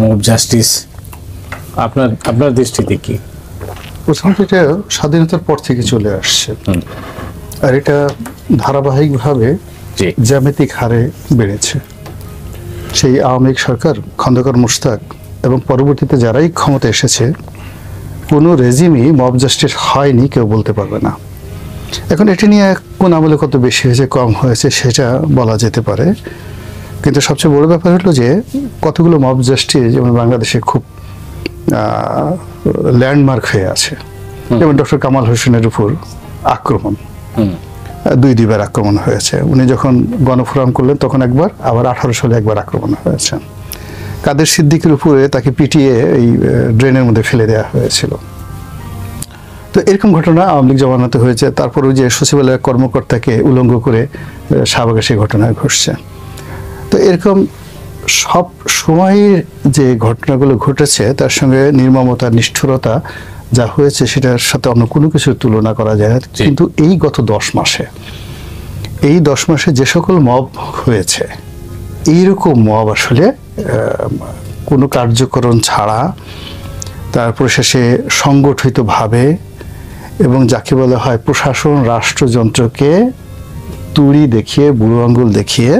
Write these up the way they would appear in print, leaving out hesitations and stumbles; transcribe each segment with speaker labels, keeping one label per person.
Speaker 1: Mob justice আপনার দৃষ্টিতে কি?
Speaker 2: প্রথমত এটা স্বাধীনতার পর থেকে চলে আসছে, আর এটা ধারাবাহিকভাবে জ্যামিতিক হারে বেড়েছে। সেই আওয়ামী লীগ সরকার, খন্দকার মোশতাক এবং পরবর্তীতে যারাই ক্ষমতা এসেছে, কোনো রেজিমই মব জাস্টিস হয়নি কেউ বলতে পারবে না। এখন এটি নিয়ে কোন আমলে কত বেশি হয়েছে কম হয়েছে সেটা বলা যেতে পারে, কিন্তু সবচেয়ে বড় ব্যাপার হলো যে কতগুলো মব জাস্টিস যেমন বাংলাদেশে খুব ল্যান্ডমার্ক হয়ে আছে। যেমন ডক্টর কামাল হোসেনের উপর আক্রমণ, দুইবার আক্রমণ হয়েছে। উনি যখন গণফোরাম করলেন তখন একবার, আবার 18 সালে একবার আক্রমণ হয়েছে। কাদের সিদ্দিকের উপরে তাকে পিটিয়ে এই ড্রেনের মধ্যে ফেলে দেওয়া হয়েছিল। তো এরকম ঘটনা আওয়ামী লীগ জমানাতে হয়েছে। তারপরে যে সচিবালয়ের কর্মকর্তাকে উলঙ্গ করে শাহবাগে সেই ঘটনা ঘটছে। তো এরকম সব সময়ের যে ঘটনাগুলো ঘটেছে তার সঙ্গে নির্মমতা, নিষ্ঠুরতা যা হয়েছে সেটার সাথে অন্য কোনো কিছুর তুলনা করা যায় না। কিন্তু এই গত 10 মাসে যে সকল মব হয়েছে, এইরকম মব আসলে কোনো কার্যকরণ ছাড়া, তারপর শেষে সংগঠিতভাবে এবং যাকে বলা হয় প্রশাসন রাষ্ট্রযন্ত্রকে তুড়ি দেখিয়ে, বুড়ো আঙ্গুল দেখিয়ে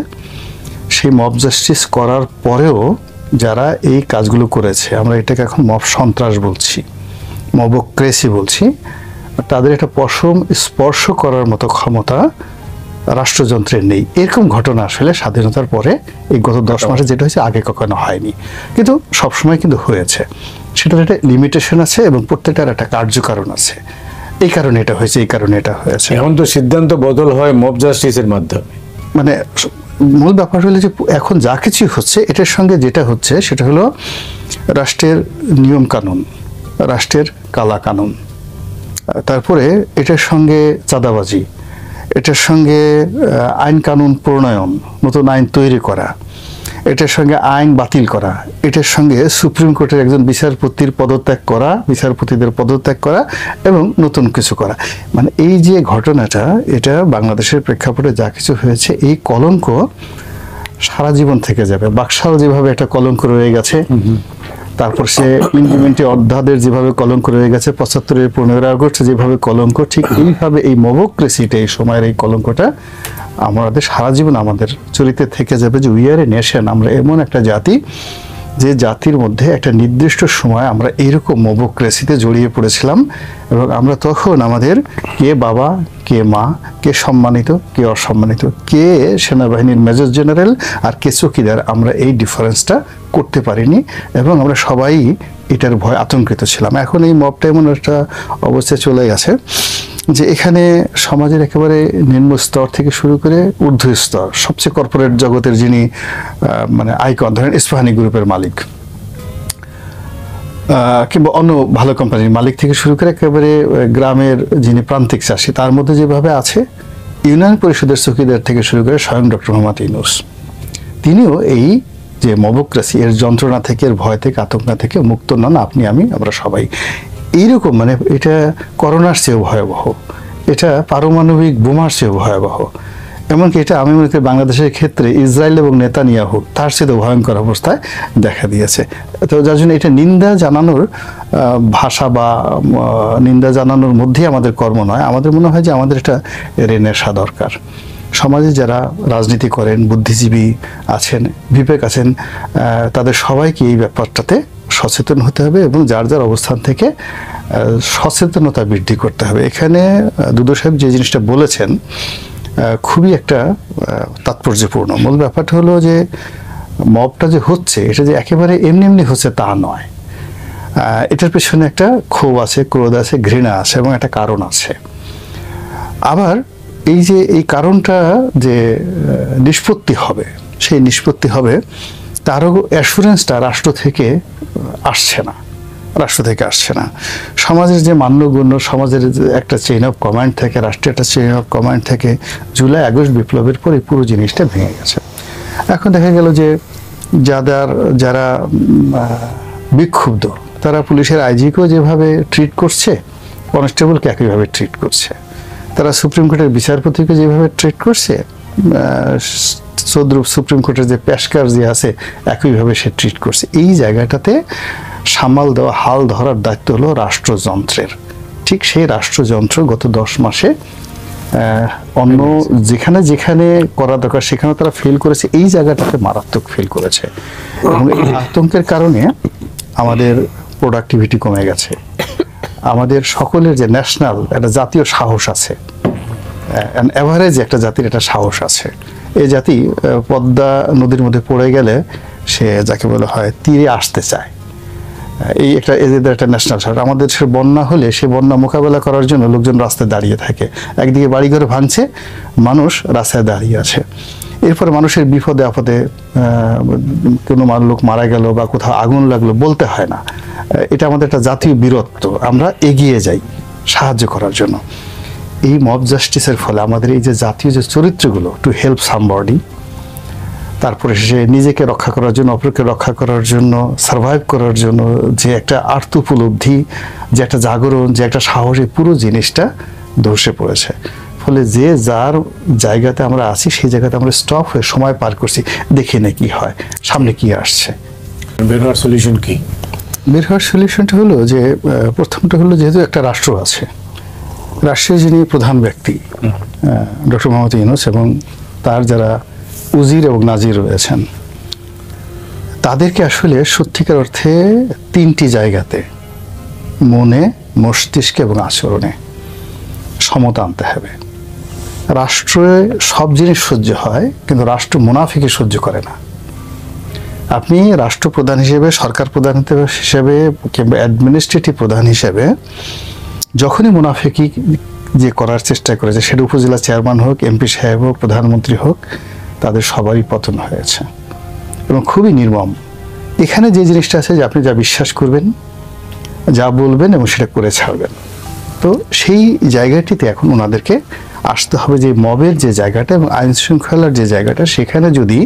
Speaker 2: সেই মব জাস্টিস করার পরেও যারা এই কাজগুলো করেছে, আমরা এটাকে এখন মব সন্ত্রাস বলছি, মবক্রেসি বলছি, তাদের একটা পশম স্পর্শ করার মতো ক্ষমতা রাষ্ট্রযন্ত্রের নেই। এরকম ঘটনা আসলে স্বাধীনতার পরে এই গত 10 মাসে যেটা হয়েছে আগে কখনো হয়নি, কিন্তু সবসময় কিন্তু হয়েছে। সেটার একটা লিমিটেশন আছে এবং প্রত্যেকটার একটা কার্যকারণ আছে। এই কারণে এটা হয়েছে, এই কারণে এটা হয়েছে।
Speaker 1: এখন তো সিদ্ধান্ত বদল হয় মব জাস্টিসের মাধ্যমে।
Speaker 2: মানে মূল ব্যাপার হলো যে এখন যা কিছু হচ্ছে এটার সঙ্গে যেটা হচ্ছে সেটা হলো রাষ্ট্রের নিয়ম কানুন, রাষ্ট্রের কালা কানুন, তারপরে এটার সঙ্গে চাঁদাবাজি, এটার সঙ্গে আইন কানুন প্রণয়ন, নতুন আইন তৈরি করা, এটার সঙ্গে আইন বাতিল করা, এটার সঙ্গে সুপ্রিম কোর্টের একজন বিচারপতির পদত্যাগ করা, বিচারপতিদের পদত্যাগ করা এবং নতুন কিছু করা। মানে এই যে ঘটনাটা, এটা বাংলাদেশের প্রেক্ষাপটে যা কিছু হয়েছে, এই কলঙ্ক সারা জীবন থেকে যাবে। বাকশাল যেভাবে একটা কলঙ্ক রয়ে গেছে, তারপর সে ইন্ডিমেন্টি অধ্যাদের যেভাবে কলঙ্ক রয়ে গেছে, 75-এর 15 আগস্ট যেভাবে কলঙ্ক, ঠিক এইভাবে এই মবক্রেসিটা, এই সময়ের এই কলঙ্কটা আমাদের সারা জীবন আমাদের চরিত্রে থেকে যাবে। যে উই আর এ নেশন, আমরা এমন একটা জাতি যে জাতির মধ্যে একটা নির্দিষ্ট সময় আমরা এইরকম মবক্রেসিতে জড়িয়ে পড়েছিলাম, এবং আমরা তখন আমাদের কে বাবা, কে মা, কে সম্মানিত, কে অসম্মানিত, কে সেনাবাহিনীর মেজর জেনারেল আর কে চৌকিদার, আমরা এই ডিফারেন্সটা করতে পারিনি এবং আমরা সবাই এটার ভয় আতঙ্কিত ছিলাম। এখন এই মবটা এমন একটা অবস্থায় চলে গেছে যে এখানে সমাজের একেবারে নিম্ন স্তর থেকে শুরু করে ঊর্ধ্ব স্তর, সবচেয়ে কর্পোরেট জগতের যিনি মানে আইকন, ধরেন ইস্পাহানি গ্রুপের মালিক কিংবা অন্য ভালো কোম্পানির মালিক থেকে শুরু করে একেবারে গ্রামের যিনি প্রান্তিক চাষি, তার মধ্যে যেভাবে আছে ইউনিয়ন পরিষদের চৌকিদার থেকে শুরু করে স্বয়ং ডক্টর মোহাম্মদ ইউনূস, তিনিও এই যে মবক্রেসি, এর যন্ত্রণা থেকে, এর ভয় থেকে, আতঙ্ক থেকে মুক্ত নন। আপনি, আমি, আমরা সবাই এইরকম। মানে এটা করোনার চেয়েও ভয়াবহ, এটা পারমাণবিক বোমার চেয়েও ভয়াবহ, এমনকি এটা আমি মনে করি বাংলাদেশের ক্ষেত্রে ইসরায়েল এবং নেতানিয়াহু তার চেয়েও ভয়ঙ্কর অবস্থায় দেখা দিয়েছে। তো যার জন্য এটা নিন্দা জানানোর ভাষা বা নিন্দা জানানোর মধ্যেই আমাদের কর্ম নয়। আমাদের মনে হয় যে আমাদের এটা রেনেসা দরকার। সমাজে যারা রাজনীতি করেন, বুদ্ধিজীবী আছেন, বিবেক আছেন, তাদের সবাইকে এই ব্যাপারটাতে সচেতন হতে হবে এবং যার যার অবস্থান থেকে সচেতনতা বৃদ্ধি করতে হবে। এখানে দুদু সাহেব যে জিনিসটা বলেছেন খুবই একটা তাৎপর্যপূর্ণ। মূল ব্যাপারটা হলো যে মবটা যে হচ্ছে, এটা যে একেবারে এমনি এমনি হচ্ছে তা নয়। এটার পেছনে একটা ক্ষোভ আছে, ক্রোধ আছে, ঘৃণা আছে এবং একটা কারণ আছে। আবার এই যে এই কারণটা যে নিষ্পত্তি হবে, সেই নিষ্পত্তি হবে তারও অ্যাসুরেন্সটা রাষ্ট্র থেকে আসছে না, রাষ্ট্র থেকে আসছে না। সমাজের যে মান্যগণ্য, সমাজের একটা চেইন অফ কমান্ড থেকে, রাষ্ট্রের একটা চেইন অফ কমান্ড থেকে জুলাই আগস্ট বিপ্লবের পর এই পুরো জিনিসটা ভেঙে গেছে। এখন দেখা গেল যে যারা বিক্ষুব্ধ তারা পুলিশের আইজিকেও যেভাবে ট্রিট করছে, কনস্টেবলকে একইভাবে ট্রিট করছে, তারা সুপ্রিম কোর্টের বিচারপতিকে যেভাবে ট্রিট করছে, সুপ্রিম কোর্টের যে পেশকার যে আছে একইভাবে সে ট্রিট করছে। এই জায়গাটাতে সামাল দেওয়া, হাল ধরার দায়িত্ব হলো রাষ্ট্রযন্ত্রের। ঠিক সেই রাষ্ট্রযন্ত্র গত 10 মাসে অন্য যেখানে যেখানে করা দরকার সেখানে তারা ফেল করেছে, এই জায়গাটাতে মারাত্মক ফেল করেছে। এবং এই আতঙ্কের কারণে আমাদের প্রোডাক্টিভিটি কমে গেছে। আমাদের সকলের যে ন্যাশনাল একটা জাতীয় সাহস আছে, এভারেজ একটা জাতির একটা সাহস আছে। এই জাতি পদ্মা নদীর মধ্যে পড়ে গেলে সে যাকে বলা হয় তীরে আসতে চায়, এই একটা এদের একটা ন্যাশনাল সাহস। আমাদের দেশের বন্যা হলে সে বন্যা মোকাবেলা করার জন্য লোকজন রাস্তায় দাঁড়িয়ে থাকে। একদিকে বাড়িঘর ভাঙছে, মানুষ রাস্তায় দাঁড়িয়ে আছে। এরপরে মানুষের বিপদে আপদে কোনো লোক মারা গেল বা কোথাও আগুন লাগলো বলতে হয় না, এটা আমাদের একটা জাতীয় বীরত্ব, আমরা এগিয়ে যাই সাহায্য করার জন্য। এই মব জাস্টিসের ফলে আমাদের এই যে জাতীয় যে চরিত্রগুলো, টু হেল্প সামবডি, তারপরে সে নিজেকে রক্ষা করার জন্য, অপরকে রক্ষা করার জন্য, সার্ভাইভ করার জন্য যে একটা আর্ত উপলব্ধি, যে একটা জাগরণ, যে একটা সাহস, এই পুরো জিনিসটা ধসে পড়েছে। ফলে যে যার জায়গাতে আমরা আছি সেই জায়গাতে আমরা স্টপ হয়ে সময় পার করছি, দেখি না কি হয়, সামনে কি আসছে।
Speaker 1: বের হওয়ার সলিউশন কি?
Speaker 2: বের হওয়ার সলিউশনটা হলো যে প্রথমটা হলো যেহেতু একটা রাষ্ট্র আছে, রাষ্ট্রের যিনি প্রধান ব্যক্তি ডক্টর মোহাম্মদ ইউনূস এবং তার যারা উজির এবং নাজির রয়েছেন, তাদেরকে আসলে সত্যিকার অর্থে 3টি জায়গাতে, মনে, মস্তিষ্কে এবং আচরণে সমতা আনতে হবে। রাষ্ট্রে সব জিনিস সহ্য হয়, কিন্তু রাষ্ট্র মুনাফিকে সহ্য করে না। আপনি রাষ্ট্রপ্রধান হিসেবে, সরকার প্রধান হিসেবে কিংবা অ্যাডমিনিস্ট্রেটিভ প্রধান হিসেবে যখনই মুনাফিকি যে করার চেষ্টা করেছে, সেটা উপজেলা চেয়ারম্যান হোক, এমপি সাহেব হোক, প্রধানমন্ত্রী হোক, তাদের সবারই পতন হয়েছে এবং খুবই নির্মম। এখানে যে জিনিসটা আছে যে আপনি যা বিশ্বাস করবেন, যা বলবেন এবং সেটা করে ছাড়বেন। তো সেই জায়গাটিতে এখন ওনাদেরকে আসতে হবে, যে মবের যে জায়গাটা এবং আইন শৃঙ্খলার যে জায়গাটা, সেখানে যদি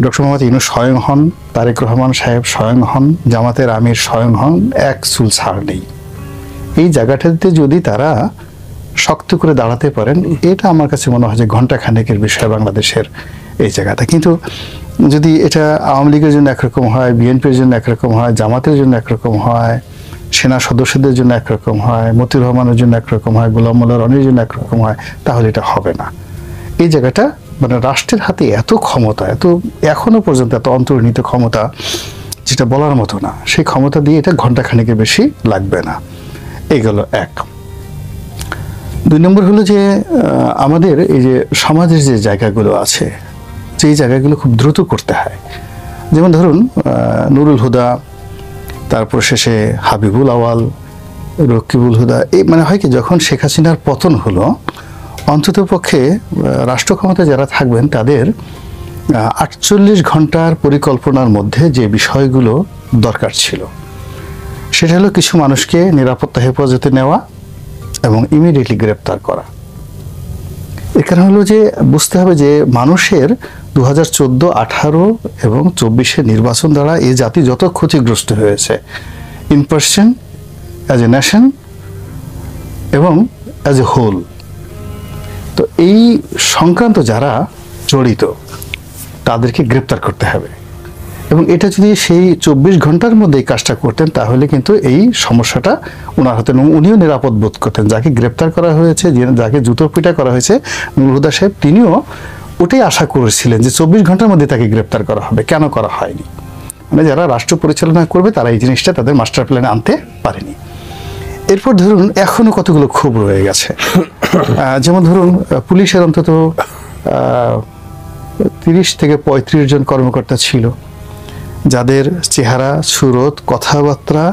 Speaker 2: ডক্টর মোহাম্মদ ইউনূস স্বয়ং হন, তারেক রহমান সাহেব স্বয়ং হন, জামাতের আমির স্বয়ং হন, এক চুল ছাড় নেই। এই জায়গাটাতে যদি তারা শক্ত করে দাঁড়াতে পারেন, এটা আমার কাছে মনে হয় যে ঘণ্টাখানেকের বিষয় বাংলাদেশের এই জায়গাটা। কিন্তু যদি এটা আওয়ামী লীগের জন্য একরকম হয়, বিএনপির জন্য একরকম হয়, জামাতের জন্য একরকম হয়, সেনা সদস্যদের জন্য একরকম হয়, মতিউর রহমানের জন্য একরকম হয়, গোলাম মোল্লা রনির জন্য একরকম হয়, তাহলে এটা হবে না। এই জায়গাটা মানে রাষ্ট্রের হাতে এত ক্ষমতা, এত এখনো পর্যন্ত এত অন্তর্নিহিত ক্ষমতা, যেটা বলার মতো না। সেই ক্ষমতা দিয়ে এটা ঘণ্টাখানেকের বেশি লাগবে না। এইগুলো এক। 2 নম্বর হলো যে আমাদের এই যে সমাজের যে জায়গাগুলো আছে, সেই জায়গাগুলো খুব দ্রুত করতে হয়। যেমন ধরুন নুরুল হুদা, তারপর শেষে হাবিবুল আওয়াল, রকিবুল হুদা, এই মানে হয় কি, যখন শেখ হাসিনার পতন হলো, অন্তত পক্ষে রাষ্ট্র ক্ষমতা যারা থাকবেন তাদের 48 ঘন্টার পরিকল্পনার মধ্যে যে বিষয়গুলো দরকার ছিল, সেটা হলো কিছু মানুষকে নিরাপত্তা হেফাজতে নেওয়া এবং ইমিডিয়েটলি গ্রেপ্তার করা। এর কারণ হলো যে বুঝতে হবে যে মানুষের 2014, 18 এবং 24-এর নির্বাচন দ্বারা এই জাতি যত ক্ষতিগ্রস্ত হয়েছে, in person, as a nation এবং অ্যাজ এ হোল, তো এই সংক্রান্ত যারা জড়িত তাদেরকে গ্রেপ্তার করতে হবে। এবং এটা যদি সেই 24 ঘন্টার মধ্যে এই কাজটা করতেন, তাহলে কিন্তু এই সমস্যাটা ওনার হতেন এবং উনিও নিরাপদ বোধ করতেন। যাকে গ্রেপ্তার করা হয়েছে, যাকে জুতো পিটা করা হয়েছে, নুরুল হুদা সাহেব, তিনিও ওটাই আশা করেছিলেন যে 24 ঘন্টার মধ্যে তাকে গ্রেপ্তার করা হবে। কেন করা হয়নি? মানে যারা রাষ্ট্র পরিচালনা করবে তারা এই জিনিসটা তাদের মাস্টার প্ল্যানে আনতে পারেনি। এরপর ধরুন এখনো কতগুলো ক্ষোভ রয়ে গেছে। যেমন ধরুন পুলিশের অন্তত 30 থেকে 35 জন কর্মকর্তা ছিল, যাদের চেহারা, সুরত, কথাবার্তা,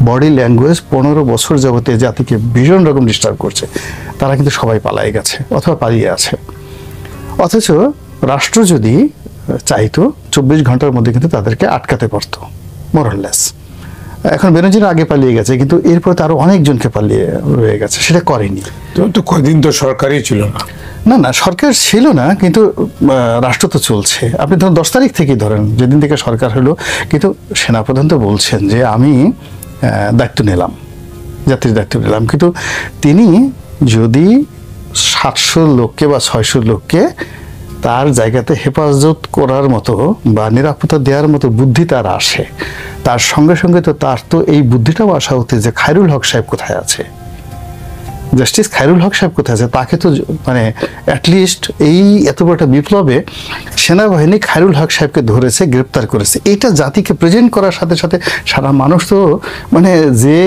Speaker 2: বডি ল্যাঙ্গুয়েজ 15 বছর যাবতে জাতিকে ভীষণ রকম ডিস্টার্ব করছে। তারা কিন্তু সবাই পালাই গেছে অথবা পালিয়ে আছে। অথচ রাষ্ট্র যদি চাইতো 24 ঘন্টার মধ্যে কিন্তু তাদেরকে আটকাতে পারত, মোরলেস। এখন বেনজির আগে পালিয়ে গেছে, কিন্তু এরপর তারও অনেকজনকে পালিয়ে রয়ে গেছে, সেটা করেনি।
Speaker 1: তো কয়দিন তো সরকারই ছিল না।
Speaker 2: না না, সরকার ছিল না, কিন্তু রাষ্ট্র তো চলছে। আপনি ধরুন 10 তারিখ থেকেই ধরেন, যেদিন থেকে সরকার হলো, কিন্তু সেনাপ্রধান তো বলছেন যে আমি দায়িত্ব নিলাম, জাতির দায়িত্ব নিলাম। কিন্তু তিনি যদি 700 লোককে বা 600 লোককে তার জায়গাতে হেফাজত করার মতো বা নিরাপত্তা দেওয়ার মতো বুদ্ধি তার আসে, তার সঙ্গে সঙ্গে তো তার তো এই বুদ্ধিটাও আসা উচিত যে খায়রুল হক সাহেব কোথায় আছে, জাস্টিস খায়রুল হক সাহেব কোথায় আছে, তাকে তো মানে অ্যাটলিস্ট এই এত বড় একটা বিপ্লবে সেনাবাহিনী খায়রুল হক সাহেবকে ধরেছে, গ্রেপ্তার করেছে, এটা জাতিকে প্রেজেন্ট করার সাথে সাথে সারা মানুষ তো মানে যে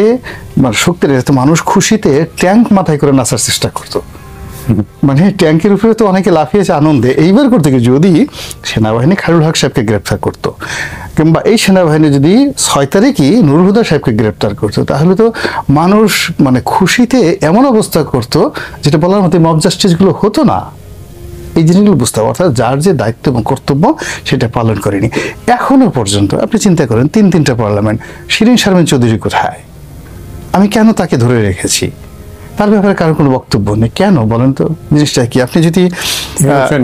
Speaker 2: মানে শক্তি রয়েছে, মানুষ খুশিতে ট্যাঙ্ক মাথায় করে নাচার চেষ্টা করতো, মানে ট্যাঙ্কের উপরে তো অনেকে লাফিয়েছে আনন্দে। এইবার করতে গিয়ে যদি সেনাবাহিনী খায়রুল হক সাহেবকে গ্রেপ্তার করতো, কিংবা এই সেনাবাহিনী যদি 6 তারিখই নুরুল হুদা সাহেবকে গ্রেপ্তার করতো, তাহলে তো মানুষ মানে খুশিতে এমন অবস্থা করতো যেটা বলার মতো মব জাস্টিস গুলো হতো না। এই জিনিসগুলো বুঝতে হবে, অর্থাৎ যার যে দায়িত্ব এবং কর্তব্য সেটা পালন করেনি এখনো পর্যন্ত। আপনি চিন্তা করেন 3টা পার্লামেন্ট, শিরিন শারমিন চৌধুরী কোথায়? আমি কেন তাকে ধরে রেখেছি? তার ব্যাপারে কারো কোনো বক্তব্য নেই, কেন বলেন তো? জিনিসটা কি? আপনি যদি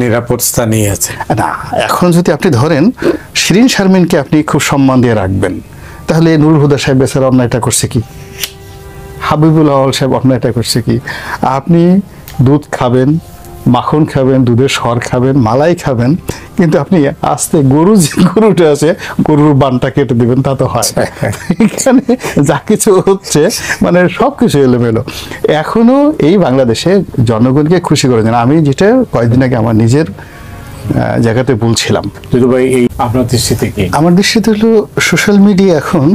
Speaker 1: নিরাপদ স্থানেই আছে
Speaker 2: না, এখন যদি আপনি ধরেন শিরিন শারমিনকে আপনি খুব সম্মান দিয়ে রাখবেন, তাহলে নুরুল হুদা সাহেব বেচারা অন্যায়টা করছে কি? হাবিবুল আওয়াল সাহেব অন্যায়টা করছে কি? আপনি দুধ খাবেন, মাখন খাবেন, দুধের সর খাবেন, মালাই খাবেন, কিন্তু আপনি আস্তে গরুটা আছে গরুর বানটা কেটে দিবেন, তা তো হয়। এখানে যা কিছু হচ্ছে মানে সবকিছু এলোমেলো। এখনো এই বাংলাদেশে জনগণকে খুশি করেছেন। আমি যেটা কয়েকদিন আগে আমার নিজের জায়গাতে বলছিলাম,
Speaker 1: ভাই, এই আপনার দৃষ্টিতে কি?
Speaker 2: আমার দৃষ্টিতে হলো সোশ্যাল মিডিয়া এখন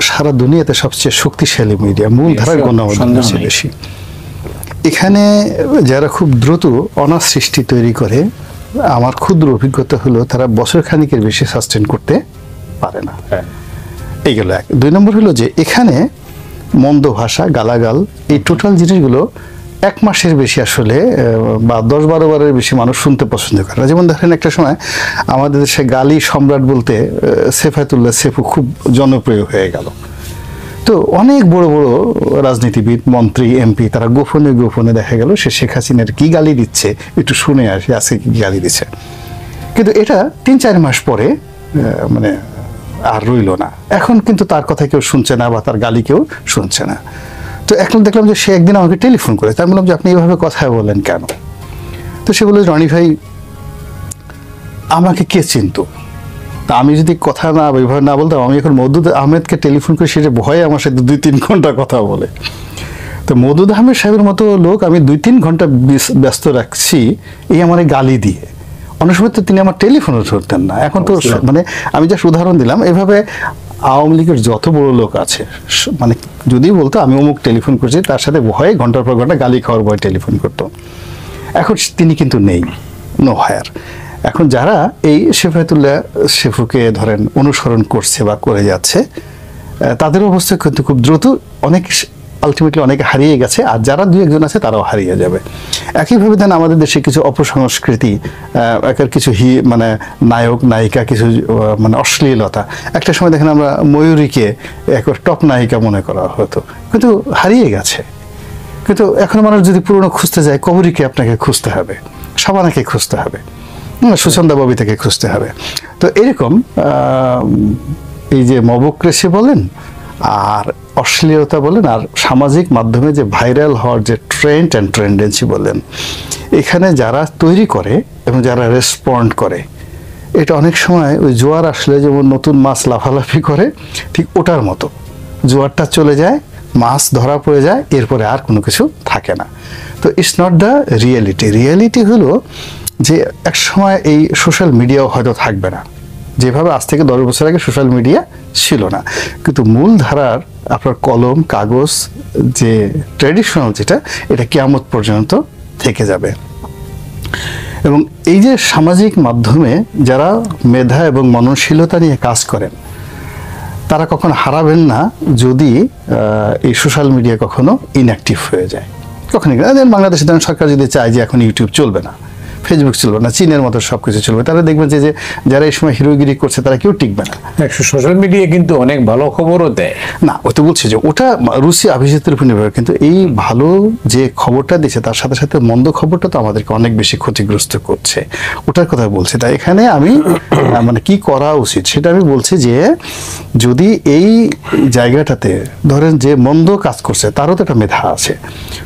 Speaker 2: সারা দুনিয়াতে সবচেয়ে শক্তিশালী মিডিয়া, মূলধারার গণমাধ্যম বেশি। এখানে যারা খুব দ্রুত অনার সৃষ্টি তৈরি করে, আমার ক্ষুদ্র অভিজ্ঞতা হলো তারা বছর খানিকের বেশি সাস্টেন করতে পারে না। এইগুলো এক। 2 নম্বর হলো যে এখানে মন্দ ভাষা, গালাগাল, এই টোটাল জিনিসগুলো 1 মাসের বেশি আসলে বা 10-12 বারের বেশি মানুষ শুনতে পছন্দ করে না। যেমন দেখেন একটা সময় আমাদের দেশে গালি সম্রাট বলতে সেফায়েতুল্লাহ সেফু খুব জনপ্রিয় হয়ে গেল। তো অনেক বড় বড় রাজনীতিবিদ, মন্ত্রী, এমপি তারা গোপনে দেখা গেল সে শেখ হাসিনার কি গালি দিচ্ছে, একটু শুনে আসি আজকে কি গালি দিচ্ছে। কিন্তু এটা 3-4 মাস পরে মানে আর রইল না। এখন কিন্তু তার কথা কেউ শুনছে না বা তার গালি কেউ শুনছে না। তো এখন দেখলাম যে সে একদিন আমাকে টেলিফোন করে, তাই বললাম যে আপনি এইভাবে কথা বলেন কেন? তো সে বলল, রনি ভাই আমাকে কে চিনতো? তা আমি যদি কথা না ওইভাবে না বলতাম, আমি এখন মওদুদ আহমেদকে টেলিফোন করে সেটা ভয়ে আমার সাথে 2-3 ঘন্টা কথা বলে। তো মওদুদ আহমেদ সাহেবের মতো লোক আমি 2-3 ঘন্টা ব্যস্ত রাখছি এই আমার গালি দিয়ে। অনেক সময় তো তিনি আমার টেলিফোনও ধরতেন না। এখন তো মানে আমি জাস্ট উদাহরণ দিলাম। এভাবে আওয়ামী লীগের যত বড় লোক আছে মানে যদি বলতো আমি অমুক টেলিফোন করছি, তার সাথে ভয়ে ঘন্টার পর ঘন্টা গালি খাওয়ার ভয়ে টেলিফোন করতো। এখন তিনি কিন্তু নেই, নো হায়ার। এখন যারা এই সেফায়েতুল্লাহ সেফুকে ধরেন অনুসরণ করছে বা করে যাচ্ছে, তাদের অবস্থা কিন্তু খুব দ্রুত অনেক আলটিমেটলি অনেকে হারিয়ে গেছে, আর যারা 2-1 আছে তারাও হারিয়ে যাবে। একইভাবে দেন আমাদের দেশে কিছু অপসংস্কৃতি, কিছু মানে নায়ক নায়িকা, কিছু মানে অশ্লীলতা, একটা সময় দেখেন আমরা ময়ূরীকে একবার টপ নায়িকা মনে করা হতো, কিন্তু হারিয়ে গেছে। কিন্তু এখন মানুষ যদি পুরনো খুঁজতে যায়, কবরীকে আপনাকে খুঁজতে হবে, শাবানাকে খুঁজতে হবে, সুচন্দা ববিতাকে খুঁজতে হবে। তো এরকম এই যে মবক্রেসি বলেন আর অশ্লীলতা বলেন আর সামাজিক মাধ্যমে যে ভাইরাল হওয়ার যে ট্রেন্ড অ্যান্ড ট্রেন্ডেন্সি বলেন, এখানে যারা তৈরি করে এবং যারা রেসপন্ড করে, এটা অনেক সময় ওই জোয়ার আসলে যেমন নতুন মাছ লাফালাফি করে, ঠিক ওটার মতো জোয়ারটা চলে যায়, মাছ ধরা পড়ে যায়, এরপরে আর কোনো কিছু থাকে না। তো it's not the reality. Reality হলো যে এক সময় এই সোশ্যাল মিডিয়াও হয়তো থাকবে না, যেভাবে আজ থেকে 10 বছর আগে সোশ্যাল মিডিয়া ছিল না, কিন্তু মূল ধারার আপনার কলম কাগজ যে ট্র্যাডিশনাল যেটা, এটা কিয়ামত পর্যন্ত থেকে যাবে। এবং এই যে সামাজিক মাধ্যমে যারা মেধা এবং মননশীলতা নিয়ে কাজ করেন, তারা কখনো হারাবেন না যদি এই সোশ্যাল মিডিয়া কখনো ইনঅ্যাক্টিভ হয়ে যায়। কখনই বাংলাদেশে সরকার যদি চায় যে এখন ইউটিউব চলবে না, ফেসবুক চলবে না, চীনের মতো সবকিছু চলবে, তাহলে দেখবেন যে যারা এই সময় হিরোগিরি করছে তারা কেউ টিকবে না।
Speaker 1: সোশ্যাল মিডিয়া কিন্তু অনেক ভালো খবরও দেয়
Speaker 2: না, ওই তো বলছি যে ওটা রুচি আভিজাত্যের উপর নির্ভর, কিন্তু এই ভালো যে খবরটা দিচ্ছে তার সাথে সাথে মন্দ খবরটা তো আমাদেরকে অনেক বেশি ক্ষতিগ্রস্ত করছে, ওটার কথা বলছি। তাই এখানে আমি মানে কি করা উচিত সেটা আমি বলছি যে যদি এই জায়গাটাতে ধরেন যে মন্দ কাজ করছে তারও তো একটা মেধা আছে,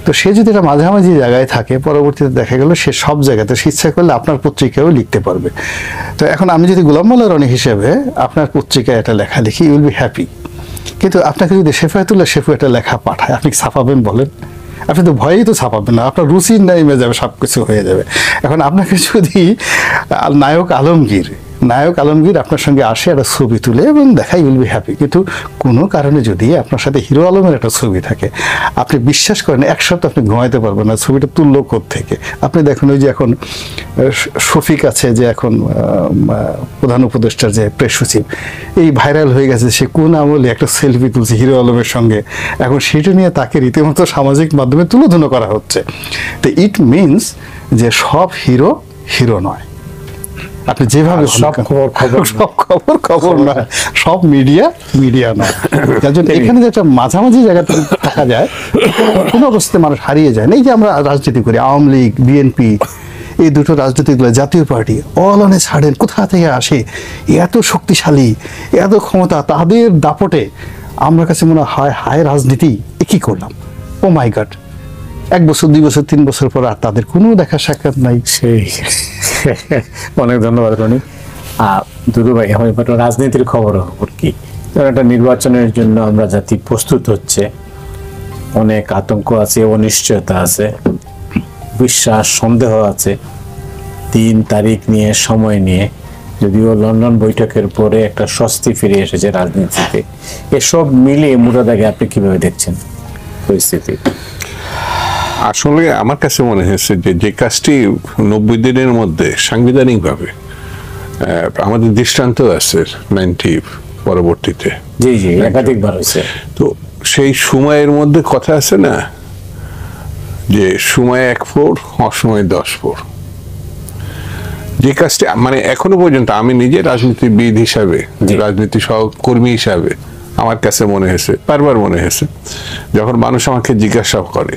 Speaker 2: তো সে যদি এটা মাঝামাঝি জায়গায় থাকে, পরবর্তীতে দেখা গেল সে সব জায়গাতে ইচ্ছা করলে আপনার পত্রিকায়ও লিখতে পারবে। তো এখন আমি যদি গোলাম মোল্লা রনি হিসেবে আপনার পত্রিকায় এটা লেখা লিখি, ইউ উইল বি হ্যাপি। কিন্তু আপনাকে যদি শেফায়েতুল্লাহ শেফু একটা লেখা পাঠায়, আপনি কি ছাপাবেন বলেন? আপনি তো ভয়েই তো ছাপাবেন না, আপনার রুচির নেমে যাবে, সব কিছু হয়ে যাবে। এখন আপনাকে যদি নায়ক আলমগীর আপনার সঙ্গে আসে, একটা ছবি তুলে এবং দেখাই, উইল বি হ্যাপি। কিন্তু কোনো কারণে যদি আপনার সাথে হিরো আলমের একটা ছবি থাকে, আপনি বিশ্বাস করেন এক সপ্তাহ আপনি ঘুমাইতে পারবেন না, ছবিটা তুললো থেকে। আপনি দেখুন ওই যে এখন শফিক আছে, যে এখন প্রধান উপদেষ্টার যে প্রেস সচিব, এই ভাইরাল হয়ে গেছে, সে কোন আমলে একটা সেলফি তুলছে হিরো আলমের সঙ্গে, এখন সেটা নিয়ে তাকে রীতিমতো সামাজিক মাধ্যমে তুলোধুনো করা হচ্ছে। তো ইট মিনস যে সব হিরো নয়। আপনি যেভাবে
Speaker 1: সব
Speaker 2: খবর নয়, সব মিডিয়া নয়। যার জন্য এখানে যে একটা মাঝামাঝি জায়গাতে থাকা যায়, কোনো অবস্থায় মানুষ হারিয়ে যায় না। এই যে আমরা রাজনীতি করি, আওয়ামী লীগ, বিএনপি, এই দুটো রাজনৈতিক দল, জাতীয় party, all on a sudden কোথা থেকে আসে এত শক্তিশালী, এত ক্ষমতা, তাদের দাপটে আমার কাছে মনে হয় হায় রাজনীতি এ কি করলাম, ও মাই গড। 1 বছর 2 বছর 3 বছর পর আর তাদের কোনো দেখা সাক্ষাৎ নাই।
Speaker 1: সেই অনেক ধন্যবাদ রনি। দুদু ভাই, আমি একটু রাজনীতির খবর কি, একটা নির্বাচনের জন্য আমরা জাতি প্রস্তুত হচ্ছে, অনেক আতঙ্ক আছে, অনিশ্চয়তা আছে, বিশ্বাস সন্দেহ আছে। 3 তারিখ নিয়ে, সময় নিয়ে, যদিও লন্ডন বৈঠকের পরে একটা স্বস্তি ফিরে এসেছে রাজনীতিতে, এসব মিলিয়ে মুরাদাকে আপনি কিভাবে দেখছেন পরিস্থিতি?
Speaker 3: আসলে আমার কাছে মনে হয়েছে যে কাজটি 90 দিনের মধ্যে সাংবিধানিকভাবে আমাদের দৃষ্টান্ত আছে 90 পরবর্তীতে,
Speaker 1: জি একাধিকবার হয়েছে।
Speaker 3: তো সেই সময়ের মধ্যে কথা আছে না, যে সময় 1 ফোর, অসময় 10 ফোর। যে কাজটি মানে এখনো পর্যন্ত আমি নিজে রাজনীতিবিদ হিসাবে, রাজনীতি সহকর্মী হিসাবে আমার কাছে মনে হয়েছে, বারবার মনে হয়েছে, যখন মানুষ আমাকে জিজ্ঞাসা করে